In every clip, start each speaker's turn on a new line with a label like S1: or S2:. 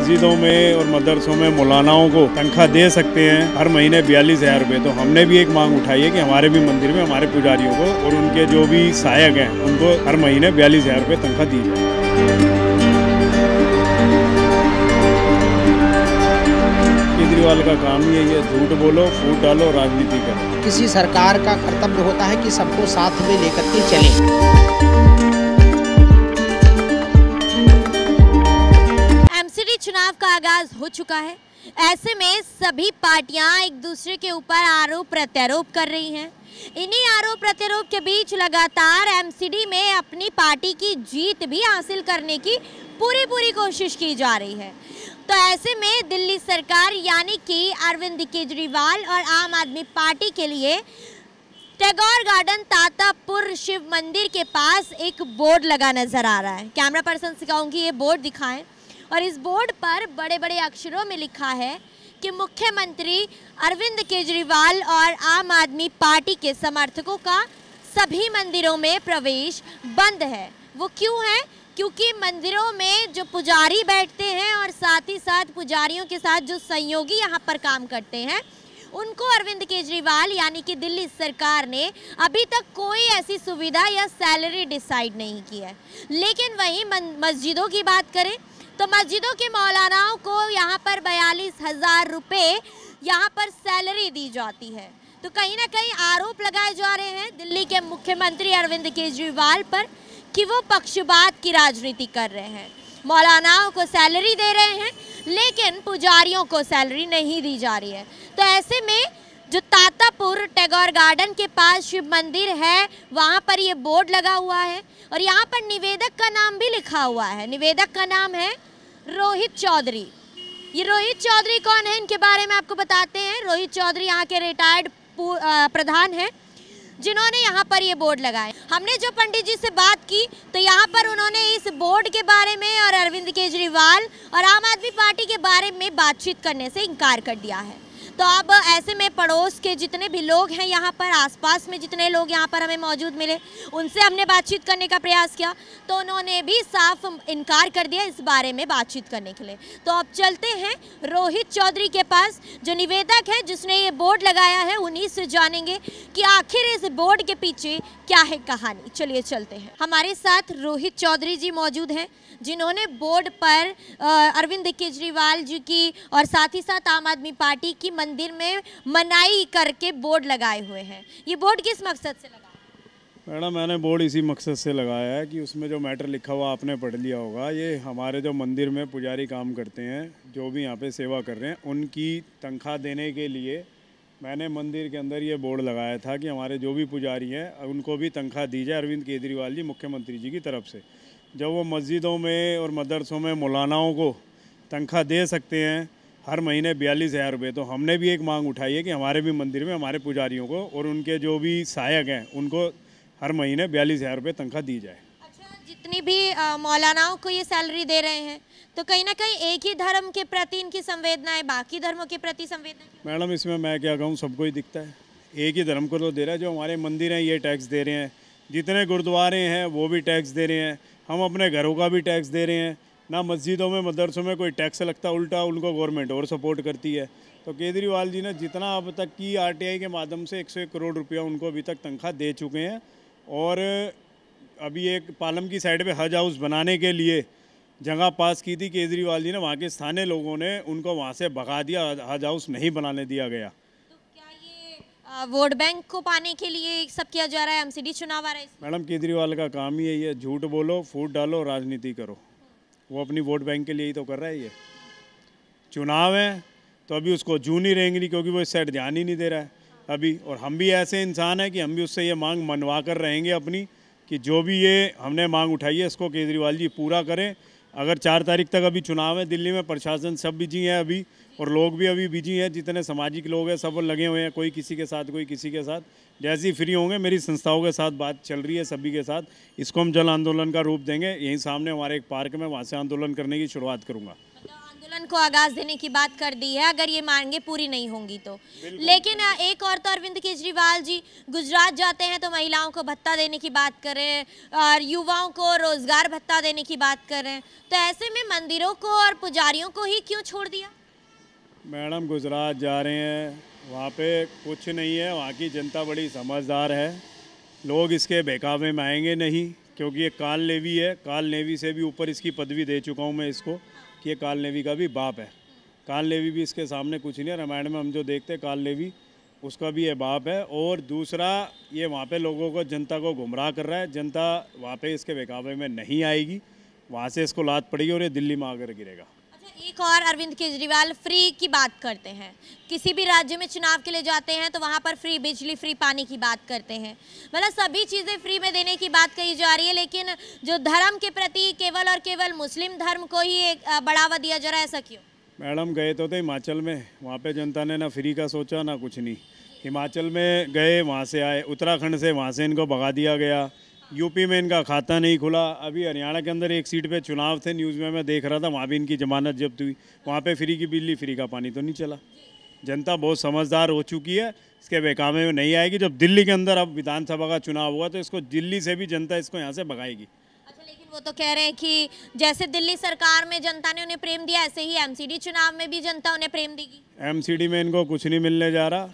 S1: मस्जिदों में और मदरसों में मौलानाओं को तनख्वाह दे सकते हैं हर महीने 42,000 रुपये। तो हमने भी एक मांग उठाई है कि हमारे भी मंदिर में हमारे पुजारियों को और उनके जो भी सहायक हैं उनको हर महीने 42,000 रुपये तनख्वाह दी जाए। केजरीवाल का काम ही है, झूठ बोलो, फूट डालो, राजनीति करो।
S2: किसी सरकार का कर्तव्य होता है कि सबको साथ में लेकर के चले।
S3: एमसीडी चुनाव का आगाज हो चुका है। ऐसे में सभी पार्टियां एक दूसरे के ऊपर आरोप प्रत्यारोप कर रही हैं। इन्हीं आरोप प्रत्यारोप के बीच लगातार एमसीडी में अपनी पार्टी की जीत भी हासिल करने की पूरी कोशिश की जा रही है। तो ऐसे में दिल्ली सरकार यानी कि अरविंद केजरीवाल और आम आदमी पार्टी के लिए टैगोर गार्डन तातापुर शिव मंदिर के पास एक बोर्ड लगा नजर आ रहा है। कैमरा पर्सन से कहूँगी ये बोर्ड दिखाएं, और इस बोर्ड पर बड़े बड़े अक्षरों में लिखा है कि मुख्यमंत्री अरविंद केजरीवाल और आम आदमी पार्टी के समर्थकों का सभी मंदिरों में प्रवेश बंद है। वो क्यों है? क्योंकि मंदिरों में जो पुजारी बैठते हैं और साथ ही साथ पुजारियों के साथ जो सहयोगी यहाँ पर काम करते हैं उनको अरविंद केजरीवाल यानी कि दिल्ली सरकार ने अभी तक कोई ऐसी सुविधा या सैलरी डिसाइड नहीं की है। लेकिन वहीं मस्जिदों की बात करें तो मस्जिदों के मौलानाओं को यहाँ पर 42,000 रुपये यहाँ पर सैलरी दी जाती है। तो कहीं ना कहीं आरोप लगाए जा रहे हैं दिल्ली के मुख्यमंत्री अरविंद केजरीवाल पर कि वो पक्षपात की राजनीति कर रहे हैं। मौलानाओं को सैलरी दे रहे हैं लेकिन पुजारियों को सैलरी नहीं दी जा रही है। तो ऐसे में जो तातापुर टैगोर गार्डन के पास शिव मंदिर है वहाँ पर ये बोर्ड लगा हुआ है और यहाँ पर निवेदक का नाम भी लिखा हुआ है। निवेदक का नाम है रोहित चौधरी। ये रोहित चौधरी कौन है, इनके बारे में आपको बताते हैं। रोहित चौधरी यहाँ के रिटायर्ड प्रधान हैं जिन्होंने यहाँ पर ये बोर्ड लगाए। हमने जो पंडित जी से बात की तो यहाँ पर उन्होंने इस बोर्ड के बारे में और अरविंद केजरीवाल और आम आदमी पार्टी के बारे में बातचीत करने से इनकार कर दिया है। तो अब ऐसे में पड़ोस के जितने भी लोग हैं यहाँ पर, आसपास में जितने लोग यहाँ पर हमें मौजूद मिले, उनसे हमने बातचीत करने का प्रयास किया तो उन्होंने भी साफ इनकार कर दिया इस बारे में बातचीत करने के लिए। तो अब चलते हैं रोहित चौधरी के पास जो निवेदक है जिसने ये बोर्ड लगाया है, उन्हीं से जानेंगे कि आखिर इस बोर्ड के पीछे क्या है कहानी। चलिए चलते हैं। हमारे साथ रोहित चौधरी जी मौजूद हैं जिन्होंने बोर्ड पर अरविंद केजरीवाल जी की और साथ ही साथ आम आदमी पार्टी की मंदिर में मनाही करके बोर्ड लगाए हुए हैं। ये बोर्ड किस मकसद से लगाया?
S1: मैडम, मैंने बोर्ड इसी मकसद से लगाया है कि उसमें जो मैटर लिखा हुआ आपने पढ़ लिया होगा। ये हमारे जो मंदिर में पुजारी काम करते हैं, जो भी यहाँ पे सेवा कर रहे हैं, उनकी तनख्वाह देने के लिए मैंने मंदिर के अंदर ये बोर्ड लगाया था कि हमारे जो भी पुजारी हैं उनको भी तनख्वाह दी जाए अरविंद केजरीवाल जी मुख्यमंत्री जी की तरफ से। जब वो मस्जिदों में और मदरसों में मौलानाओं को तनख्वाह दे सकते हैं हर महीने 42,000 रुपये, तो हमने भी एक मांग उठाई है कि हमारे भी मंदिर में हमारे पुजारियों को और उनके जो भी सहायक हैं उनको हर महीने 42,000 रुपये तनख्वाह दी जाए।
S3: अच्छा, जितनी भी मौलानाओं को ये सैलरी दे रहे हैं तो कहीं ना कहीं एक ही धर्म के प्रति इनकी संवेदना है, बाकी धर्मों के प्रति संवेदना?
S1: मैडम, इसमें मैं क्या कहूँ, सबको ही दिखता है। एक ही धर्म को तो दे रहा है। जो हमारे मंदिर हैं ये टैक्स दे रहे हैं, जितने गुरुद्वारे हैं वो भी टैक्स दे रहे हैं, हम अपने घरों का भी टैक्स दे रहे हैं। ना मस्जिदों में मदरसों में कोई टैक्स लगता, उल्टा उनको गवर्नमेंट और सपोर्ट करती है। तो केजरीवाल जी ने जितना अब तक की आरटीआई के माध्यम से 101 करोड़ रुपया उनको अभी तक तनख्वाह दे चुके हैं। और अभी एक पालम की साइड पे हज हाउस बनाने के लिए जगह पास की थी केजरीवाल जी ने, वहाँ के स्थानीय लोगों ने उनको वहाँ से भगा दिया, हज हाउस नहीं बनाने दिया गया।
S3: तो क्या ये वोट बैंक को पाने के लिए सब किया जा रहा है? एमसीडी चुनाव आ रहा है।
S1: मैडम, केजरीवाल का काम ही यही है, झूठ बोलो, फूट डालो, राजनीति करो। वो अपनी वोट बैंक के लिए ही तो कर रहा है। ये चुनाव है तो अभी उसको जू नहीं रहेंगी क्योंकि वो इस साइड ध्यान ही नहीं दे रहा है अभी। और हम भी ऐसे इंसान हैं कि हम भी उससे ये मांग मनवा कर रहेंगे अपनी, कि जो भी ये हमने मांग उठाई है इसको केजरीवाल जी पूरा करें। अगर 4 तारीख तक अभी चुनाव है दिल्ली में, प्रशासन सब बिजी है अभी और लोग भी अभी बिजी हैं, जितने सामाजिक लोग हैं सब लगे हुए हैं, कोई किसी के साथ कोई किसी के साथ। जैसे ही फ्री होंगे मेरी संस्थाओं के साथ बात चल रही है सभी के साथ, इसको हम जल आंदोलन का रूप देंगे। यहीं सामने हमारे एक पार्क में, वहाँ से आंदोलन करने की शुरुआत करूँगा।
S3: आंदोलन आंदोलन को आगाज देने की बात कर दी है अगर ये मांगे पूरी नहीं होंगी तो। लेकिन एक और तो अरविंद केजरीवाल जी गुजरात जाते हैं तो महिलाओं को भत्ता देने की बात कर रहे हैं और युवाओं को रोजगार भत्ता देने की बात कर रहे हैं, तो ऐसे में मंदिरों को और पुजारियों को ही क्यों छोड़ दिया?
S1: मैडम गुजरात जा रहे हैं, वहाँ पे कुछ नहीं है, वहाँ की जनता बड़ी समझदार है, लोग इसके बहकावे में आएंगे नहीं, क्योंकि ये काल नेवी है। काल नेवी से भी ऊपर इसकी पदवी दे चुका हूँ मैं इसको कि ये काल नेवी का भी बाप है। काल नेवी भी इसके सामने कुछ नहीं है। रामायण में हम जो देखते हैं काल नेवी, उसका भी ये बाप है। और दूसरा, ये वहाँ पे लोगों को, जनता को गुमराह कर रहा है। जनता वहाँ पे इसके बहकावे में नहीं आएगी, वहाँ से इसको लात पड़ेगी और ये दिल्ली में आकर गिरेगा।
S3: एक और अरविंद केजरीवाल फ्री की बात करते हैं, किसी भी राज्य में चुनाव के लिए जाते हैं तो वहाँ पर फ्री बिजली, फ्री पानी की बात करते हैं, मतलब सभी चीज़ें फ्री में देने की बात कही जा रही है। लेकिन जो धर्म के प्रति केवल और केवल मुस्लिम धर्म को ही एक बढ़ावा दिया जा रहा है, ऐसा क्यों?
S1: मैडम गए तो थे हिमाचल में, वहाँ पे जनता ने ना फ्री का सोचा ना कुछ नहीं। हिमाचल में गए, वहाँ से आए, उत्तराखंड से वहाँ से इनको भगा दिया गया, यूपी में इनका खाता नहीं खुला। अभी हरियाणा के अंदर एक सीट पे चुनाव थे, न्यूज़ में मैं देख रहा था, वहाँ भी इनकी जमानत जब्त हुई। वहाँ पे फ्री की बिजली, फ्री का पानी तो नहीं चला। जनता बहुत समझदार हो चुकी है, इसके बहकावे में नहीं आएगी। जब दिल्ली के अंदर अब विधानसभा का चुनाव हुआ तो इसको दिल्ली से भी जनता इसको यहाँ से भगाएगी।
S3: अच्छा, लेकिन वो तो कह रहे हैं कि जैसे दिल्ली सरकार में जनता ने उन्हें प्रेम दिया, ऐसे ही एमसीडी चुनाव में भी जनता उन्हें प्रेम देगी।
S1: एमसीडी में इनको कुछ नहीं मिलने जा रहा,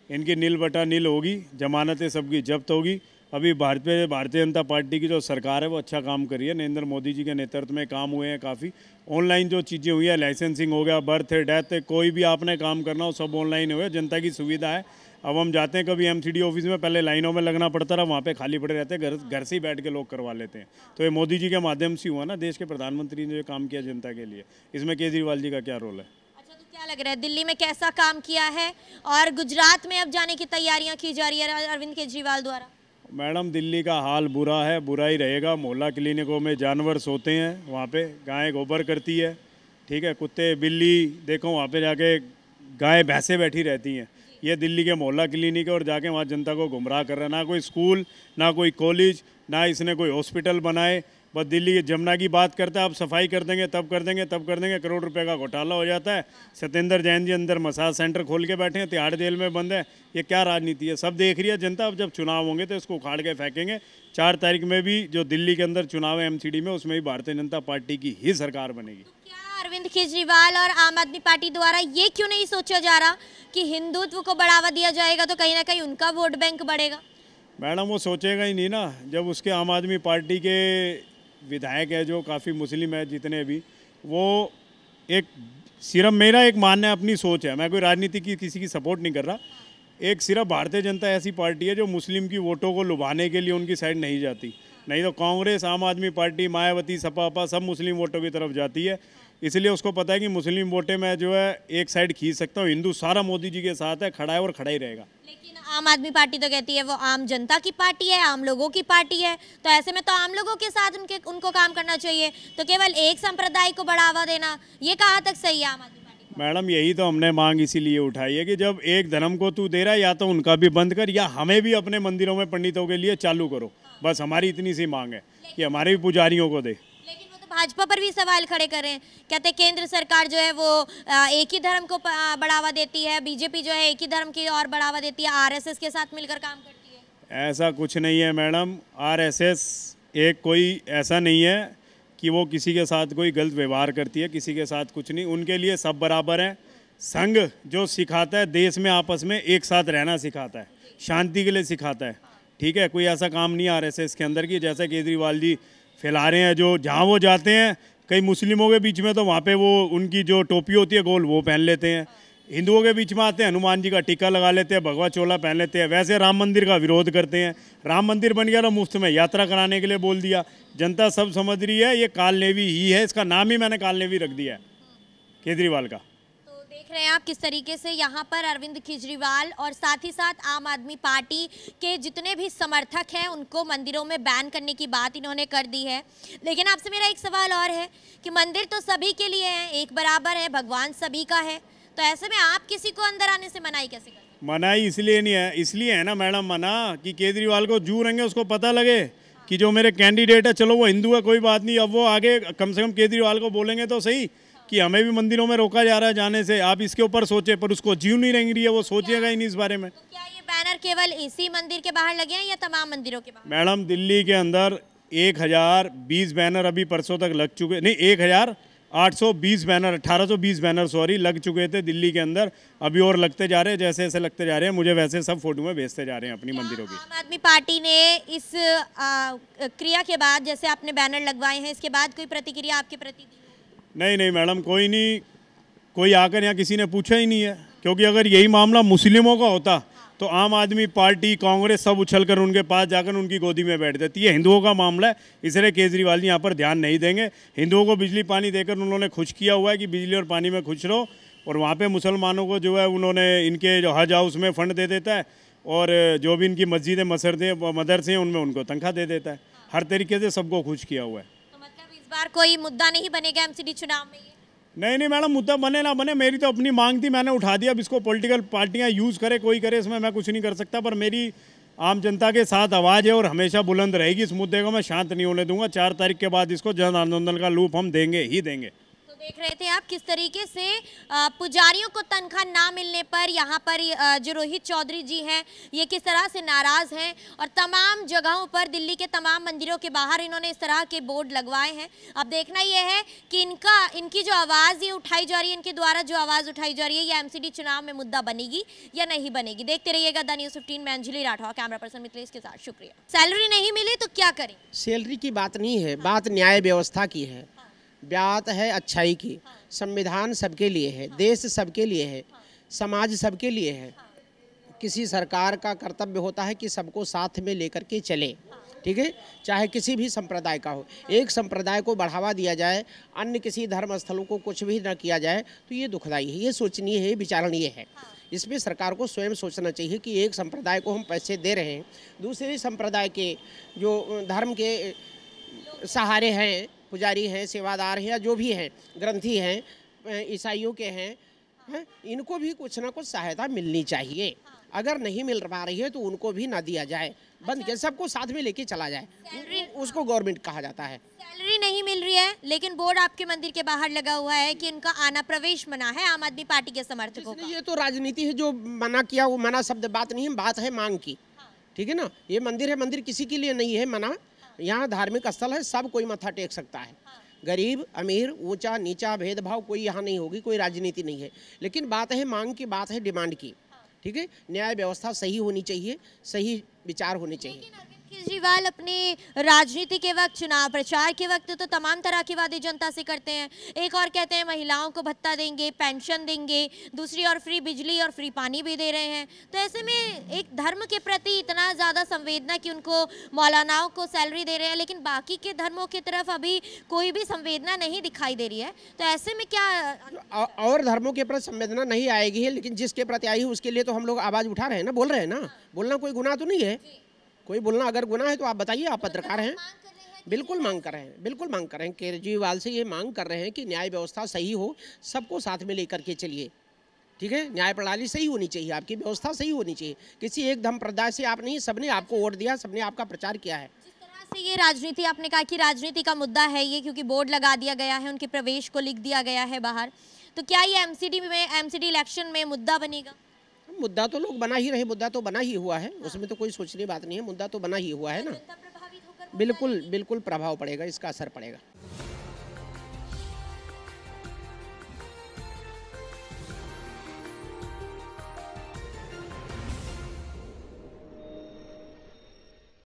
S1: इनकी नील बटा नील होगी, जमानतें सबकी जब्त होगी। अभी भारतीय जनता पार्टी की जो सरकार है वो अच्छा काम कर रही है। नरेंद्र मोदी जी के नेतृत्व में काम हुए हैं काफ़ी। ऑनलाइन जो चीज़ें हुई है, लाइसेंसिंग हो गया, बर्थ डेथ, कोई भी आपने काम करना हो सब ऑनलाइन हुए, जनता की सुविधा है। अब हम जाते हैं कभी एमसीडी ऑफिस में, पहले लाइनों में लगना पड़ता रहा, वहाँ पे खाली पड़े रहते हैं, घर से ही बैठ के लोग करवा लेते हैं। तो ये मोदी जी के माध्यम से हुआ ना, देश के प्रधानमंत्री ने जो काम किया जनता के लिए, इसमें केजरीवाल जी का क्या रोल है?
S3: अच्छा, तो क्या लग रहा है दिल्ली में कैसा काम किया है और गुजरात में अब जाने की तैयारियाँ की जा रही है अरविंद केजरीवाल द्वारा?
S1: मैडम दिल्ली का हाल बुरा है, बुरा ही रहेगा। मोहल्ला क्लिनिकों में जानवर सोते हैं, वहाँ पे गाय गोबर करती है, ठीक है, कुत्ते बिल्ली देखो वहाँ पे जाके गाय भैंसें बैठी रहती हैं। ये दिल्ली के मोहल्ला क्लिनिक है और जाके वहाँ जनता को गुमराह कर रहा है। ना कोई स्कूल, ना कोई कॉलेज, ना इसने कोई हॉस्पिटल बनाए। बस दिल्ली की जमुना की बात करता है, आप सफाई कर देंगे, तब कर देंगे, तब कर देंगे, करोड़ रुपए का घोटाला हो जाता है। सत्येंद्र जैन जी अंदर मसाज सेंटर खोल के बैठे हैं, तिहाड़ जेल में बंद है। ये क्या राजनीति है? सब देख रही है जनता। अब जब चुनाव होंगे तो इसको उखाड़ के फेंकेंगे। 4 तारीख में भी जो दिल्ली के अंदर चुनाव है एमसीडी में, उसमें भी भारतीय जनता पार्टी की ही सरकार बनेगी।
S3: तो क्या अरविंद केजरीवाल और आम आदमी पार्टी द्वारा ये क्यों नहीं सोचा जा रहा कि हिंदुत्व को बढ़ावा दिया जाएगा तो कहीं ना कहीं उनका वोट बैंक बढ़ेगा?
S1: मैडम वो सोचेगा ही नहीं ना, जब उसके आम आदमी पार्टी के विधायक है जो काफ़ी मुस्लिम है, जितने भी, वो एक सिर्फ मेरा एक मानना है, अपनी सोच है, मैं कोई राजनीति की किसी की सपोर्ट नहीं कर रहा। एक सिर्फ भारतीय जनता ऐसी पार्टी है जो मुस्लिम की वोटों को लुभाने के लिए उनकी साइड नहीं जाती। नहीं तो कांग्रेस, आम आदमी पार्टी, मायावती, सपा सब मुस्लिम वोटों की तरफ जाती है। इसलिए उसको पता है कि मुस्लिम वोटे में जो है एक साइड खींच सकता हूँ, हिंदू सारा मोदी जी के साथ है, खड़ा है और खड़ा ही रहेगा।
S3: लेकिन आम आदमी पार्टी तो कहती है वो आम जनता की पार्टी है, आम लोगों की पार्टी है, तो ऐसे में तो आम लोगों के साथ उनको काम करना चाहिए। तो केवल एक संप्रदाय को बढ़ावा देना, ये कहाँ तक सही है आम आदमी पार्टी?
S1: मैडम यही तो हमने मांग इसीलिए उठाई है कि जब एक धर्म को तू दे रहा है, या तो उनका भी बंद कर, या हमें भी अपने मंदिरों में पंडितों के लिए चालू करो। बस हमारी इतनी सी मांग है कि हमारे भी पुजारियों को दे।
S3: भाजपा पर भी सवाल खड़े कर रहे हैं, कहते हैं केंद्र सरकार जो है वो एक ही धर्म को बढ़ावा देती है, बीजेपी जो है एक ही धर्म की और बढ़ावा देती है, आरएसएस के साथ मिलकर काम करती है।
S1: ऐसा कुछ नहीं है मैडम, आरएसएस एक कोई ऐसा नहीं है कि वो किसी के साथ कोई गलत व्यवहार करती है, किसी के साथ कुछ नहीं, उनके लिए सब बराबर हैं। संघ जो सिखाता है देश में आपस में एक साथ रहना सिखाता है, शांति के लिए सिखाता है, ठीक है। कोई ऐसा काम नहीं आरएसएस के अंदर की जैसे केजरीवाल जी फैला रहे हैं। जो जहाँ वो जाते हैं कई मुस्लिमों के बीच में तो वहाँ पे वो उनकी जो टोपी होती है गोल वो पहन लेते हैं। हिंदुओं के बीच में आते हैं, हनुमान जी का टीका लगा लेते हैं, भगवा चोला पहन लेते हैं। वैसे राम मंदिर का विरोध करते हैं। राम मंदिर बन गया तो मुफ्त में यात्रा कराने के लिए बोल दिया। जनता सब समझ रही है ये काल नेवी ही है, इसका नाम ही मैंने काल नेवी रख दिया है केजरीवाल का।
S3: देख रहे हैं आप किस तरीके से यहाँ पर अरविंद केजरीवाल और साथ ही साथ आम आदमी पार्टी के जितने भी समर्थक हैं उनको मंदिरों में बैन करने की बात इन्होंने कर दी है। लेकिन आपसे मेरा एक सवाल और है कि मंदिर तो सभी के लिए है, एक बराबर है, भगवान सभी का है, तो ऐसे में आप किसी को अंदर आने से मनाही कैसे करते हैं?
S1: मनाही इसलिए नहीं है, इसलिए है ना मैडम मना कि केजरीवाल को जू रहेंगे उसको पता लगे कि जो मेरे कैंडिडेट है, चलो वो हिंदू है कोई बात नहीं, अब वो आगे कम से कम केजरीवाल को बोलेंगे तो सही कि हमें भी मंदिरों में रोका जा रहा है जाने से। आप इसके ऊपर सोचे, पर उसको जीव नहीं रेंग रही है, वो सोचेगा ही नहीं इस बारे में।
S3: तो क्या ये बैनर केवल इसी मंदिर के बाहर लगे हैं या तमाम मंदिरों के बाहर?
S1: मैडम, दिल्ली के अंदर 1020 बैनर अभी परसों तक लग चुके, नहीं 1820 बैनर, 1820 बैनर सॉरी, लग चुके थे दिल्ली के अंदर। अभी और लगते जा रहे हैं, जैसे जैसे लगते जा रहे हैं। मुझे वैसे सब फोटो में भेजते जा रहे हैं अपनी मंदिरों की।
S3: आम आदमी पार्टी ने इस क्रिया के बाद, जैसे आपने बैनर लगवाए हैं, इसके बाद कोई प्रतिक्रिया आपके प्रति दी?
S1: नहीं मैडम, कोई नहीं, कोई आकर यहाँ किसी ने पूछा ही नहीं है। क्योंकि अगर यही मामला मुस्लिमों का होता तो आम आदमी पार्टी, कांग्रेस सब उछलकर उनके पास जाकर उनकी गोदी में बैठ जाती है। हिंदुओं का मामला है, इसलिए केजरीवाल जी यहाँ पर ध्यान नहीं देंगे। हिंदुओं को बिजली पानी देकर उन्होंने खुश किया हुआ है कि बिजली और पानी में खुश रहो, और वहाँ पे मुसलमानों को जो है उन्होंने इनके जो हज हाउस में फ़ंड दे देता है, और जो भी इनकी मस्जिदें मदरसे हैं उनमें उनको तनख्वाह दे देता है। हर तरीके से सबको खुश किया हुआ है।
S3: तो मतलब इस बार कोई मुद्दा नहीं बनेगा एमसीडी चुनाव में?
S1: नहीं मैडम, मुद्दा बने ना बने, मेरी तो अपनी मांग थी, मैंने उठा दिया। अब इसको पॉलिटिकल पार्टियां यूज़ करे, कोई करे, इसमें मैं कुछ नहीं कर सकता। पर मेरी आम जनता के साथ आवाज़ है और हमेशा बुलंद रहेगी। इस मुद्दे को मैं शांत नहीं होने दूंगा। 4 तारीख के बाद इसको जन आंदोलन का लूप हम देंगे ही देंगे।
S3: तो देख रहे थे आप किस तरीके से पुजारियों को तनख्वाह ना मिलने पर यहाँ पर जो रोहित चौधरी जी हैं, ये किस तरह से नाराज़ हैं, और तमाम जगहों पर दिल्ली के तमाम मंदिरों के बाहर इन्होंने इस तरह के बोर्ड लगवाए हैं। अब देखना ये है कि इनकी जो आवाज़ ये उठाई जा रही है, इनके द्वारा जो आवाज़ उठाई जा रही है, ये एमसीडी चुनाव में मुद्दा बनेगी या नहीं बनेगी। देखते रहिएगा द न्यूज़ 15 में। अंजलि राठौर, कैमरा पर्सन मिथिलेश के साथ, शुक्रिया। सैलरी नहीं मिली तो क्या करें?
S2: सैलरी की बात नहीं है, बात न्याय व्यवस्था की है, बात है अच्छाई की। संविधान सबके लिए है, देश सबके लिए है, समाज सबके लिए है। किसी सरकार का कर्तव्य होता है कि सबको साथ में लेकर के चले, ठीक है, चाहे किसी भी संप्रदाय का हो। एक संप्रदाय को बढ़ावा दिया जाए, अन्य किसी धर्म स्थलों को कुछ भी न किया जाए, तो ये दुखदाई है, ये सोचनीय है, विचारणीय है। इसमें सरकार को स्वयं सोचना चाहिए कि एक संप्रदाय को हम पैसे दे रहे हैं, दूसरे संप्रदाय के जो धर्म के सहारे हैं, पुजारी हैं, सेवादार हैं, या जो भी हैं, ग्रंथी हैं, ईसाइयों के हैं, इनको भी कुछ ना कुछ सहायता मिलनी चाहिए। अगर नहीं मिल पा रही है तो उनको भी ना दिया जाए, बंद के सबको साथ में लेके चला जाए, उसको गवर्नमेंट कहा जाता है।
S3: सैलरी नहीं मिल रही है, लेकिन बोर्ड आपके मंदिर के बाहर लगा हुआ है कि इनका आना प्रवेश मना है आम आदमी पार्टी के समर्थकों का।
S2: ये तो राजनीति है, जो मना किया वो मना शब्द बात नहीं है, बात है मांग की, ठीक है ना। ये मंदिर है, मंदिर किसी के लिए नहीं है मना, यहाँ धार्मिक स्थल है, सब कोई मत्था टेक सकता है। गरीब अमीर, ऊंचा नीचा भेदभाव कोई यहाँ नहीं होगी, कोई राजनीति नहीं है। लेकिन बात है मांग की, बात है डिमांड की, ठीक है। न्याय व्यवस्था सही होनी चाहिए, सही विचार होने चाहिए।
S3: केजरीवाल अपने राजनीति के वक्त, चुनाव प्रचार के वक्त तो तमाम तरह के वादे जनता से करते हैं। एक और कहते हैं महिलाओं को भत्ता देंगे, पेंशन देंगे, दूसरी और फ्री बिजली और फ्री पानी भी दे रहे हैं। तो ऐसे में एक धर्म के प्रति इतना ज़्यादा संवेदना कि उनको मौलानाओं को सैलरी दे रहे हैं, लेकिन बाकी के धर्मों की तरफ अभी कोई भी संवेदना नहीं दिखाई दे रही है। तो ऐसे में क्या
S2: और धर्मों के प्रति संवेदना नहीं आएगी है, लेकिन जिसके प्रति आई है उसके लिए तो हम लोग आवाज़ उठा रहे हैं ना, बोल रहे हैं ना। बोलना कोई गुनाह तो नहीं है, कोई बोलना अगर गुनाह है तो आप बताइए, आप पत्रकार हैं। बिल्कुल मांग कर रहे हैं, बिल्कुल मांग कर रहे हैं। केजरीवाल से ये मांग कर रहे हैं कि न्याय व्यवस्था सही हो, सबको साथ में लेकर के चलिए, ठीक है। न्याय प्रणाली सही होनी चाहिए, आपकी व्यवस्था सही होनी चाहिए। किसी एक धर्म प्रदाय से आप नहीं, सबने आपको वोट दिया, सबने आपका प्रचार किया है।
S3: जिस तरह से ये राजनीति, आपने कहा कि राजनीति का मुद्दा है ये, क्योंकि बोर्ड लगा दिया गया है, उनके प्रवेश को लिख दिया गया है बाहर, तो क्या ये एमसीडी इलेक्शन में मुद्दा बनेगा?
S2: मुद्दा तो लोग बना ही रहे, मुद्दा तो बना ही हुआ है, उसमें तो कोई सोचने बात नहीं है, मुद्दा तो बना ही हुआ है ना। बिल्कुल बिल्कुल प्रभाव पड़ेगा, इसका असर पड़ेगा।